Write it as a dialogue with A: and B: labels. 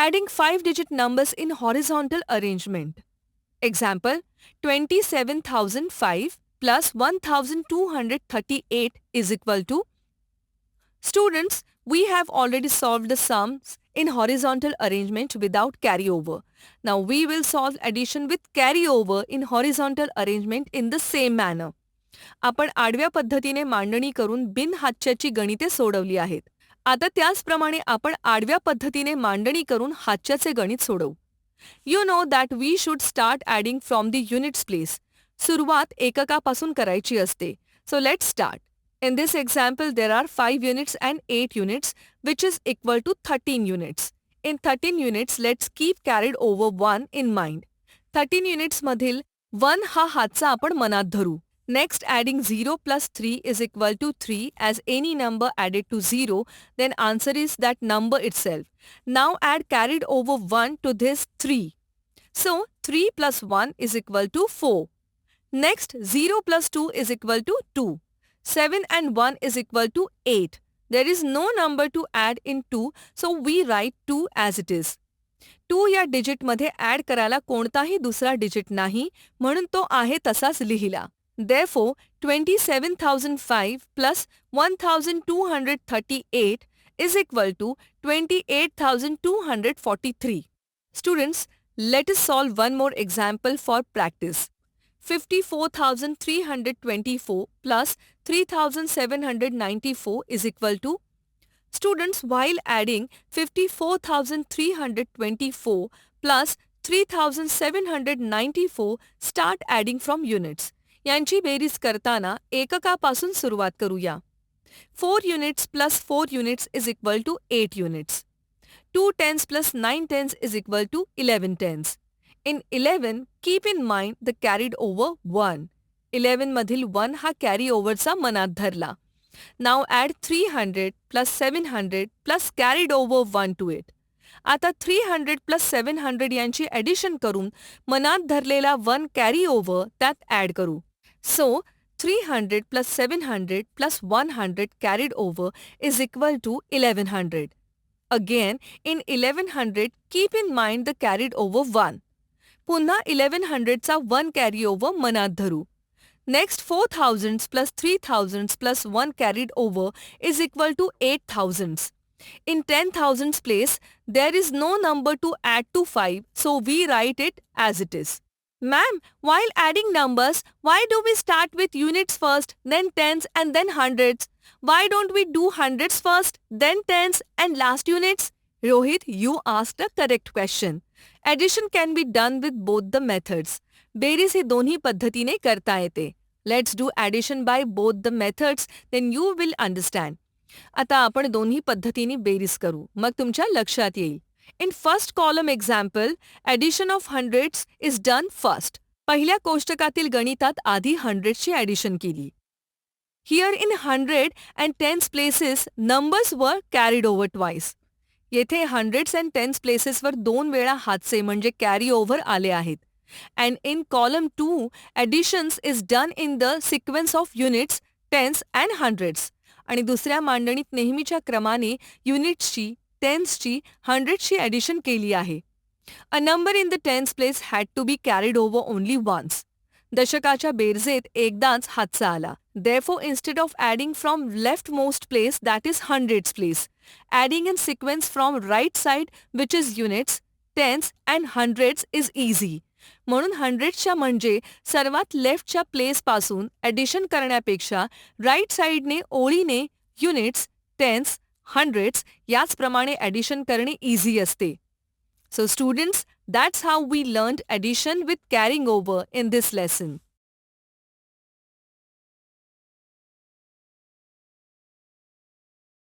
A: adding 5-digit numbers in horizontal arrangement. Example, 27,005 plus 1,238 is equal to. Students, we have already solved the sums in horizontal arrangement without carryover. Now we will solve addition with carryover in horizontal arrangement in the same manner. आपण आडव्या पद्धतीने मांडणी करून बिनहातच्याची गणिते सोडवली आहेत. आता त्याचप्रमाणे आपण आडव्या पद्धतीने मांडणी करून हातच्याचे गणित सोडवू. You know that we should start adding from the units place. सुरुवात एककापासून करायची असते. So let's start. In this example, there are 5 units and 8 units, which is equal to 13 units. In 13 units, let's keep carried over 1 in mind. 13 units मधील 1 हा हातचा आपण मनात धरू. Next, adding 0 plus 3 is equal to 3 as any number added to 0, then answer is that number itself. Now add carried over 1 to this 3. So, 3 plus 1 is equal to 4. Next, 0 plus 2 is equal to 2. 7 and 1 is equal to 8. There is no number to add in 2, so we write 2 as it is. 2 या डिजिटमध्ये add करायला कोणताही दुसरा digit नाही, म्हणून तो आहे तसाच लिहिला. Therefore, 27,005 plus 1,238 is equal to 28,243. Students, let us solve one more example for practice. 54,324 plus 3,794 is equal to. Students, while adding 54,324 plus 3,794, start adding from units. यांची बेरीज करताना एककापासून सुरुवात करूया. 4 units plus 4 units is equal to 8 units. 2 tens plus 9 tens is equal to 11 tens. In 11, keep in mind the carried over 1. 11 मधील 1 हा carry overचा मनात धरला. Now add 300 plus 700 plus carried over 1 to it. आता 300 plus 700 यांची addition करून मनात धरलेला 1 carry over त्यात ॲड करू. So, 300 plus 700 plus 100 carried over is equal to 1100. Again, in 1100, keep in mind the carried over 1. पुन्हा 1100चा 1 carry over मनात धरू. Next, 4,000s plus 3,000s plus 1 carried over is equal to 8,000s. In 10,000s place, there is no number to add to 5, so we write it as it is. Ma'am, while adding numbers, why do we start with units first, then tens and then hundreds? Why don't we do hundreds first, then tens and last units? Rohit, you asked a correct question. Addition can be done with both the methods. बेरीज ही दोन्ही पद्धतीने करता येते. Let's do addition by both the methods, then you will understand. आता आपण दोन्ही पद्धतीने बेरीज करू, मग तुमच्या लक्षात येईल. In first column example, addition of hundreds is done first. पहिल्या कोष्टकातील गणितात आधी hundredsची addition केली. Here in 100 and tens places, numbers were carried over twice. येथे hundreds and tens places वर 2 वेळा हातचे म्हणजे carry over आले आहेत. And in column 2, additions is done in the sequence of units, tens and hundreds. आणि दुसऱ्या मांडणीत नेहमीच्या क्रमाने युनिट्सची, टेन्सची, हंड्रेडची ॲडिशन केली आहे. A number in the tens place had to be carried over only once. दशकाच्या बेरजेत एकदाच हातचा आला. Therefore, instead of adding from leftmost place, that is hundreds place, adding in sequence from right side, which is units, tens and hundreds is easy. म्हणून हंड्रेड्सच्या म्हणजे सर्वात लेफ्टच्या प्लेसपासून addition करण्यापेक्षा right साईडने ओळीने युनिट्स, टेन्स, हंड्रेड्स याचप्रमाणे ॲडिशन करणे easy असते. So students, that's how we learned addition with carrying over in this lesson.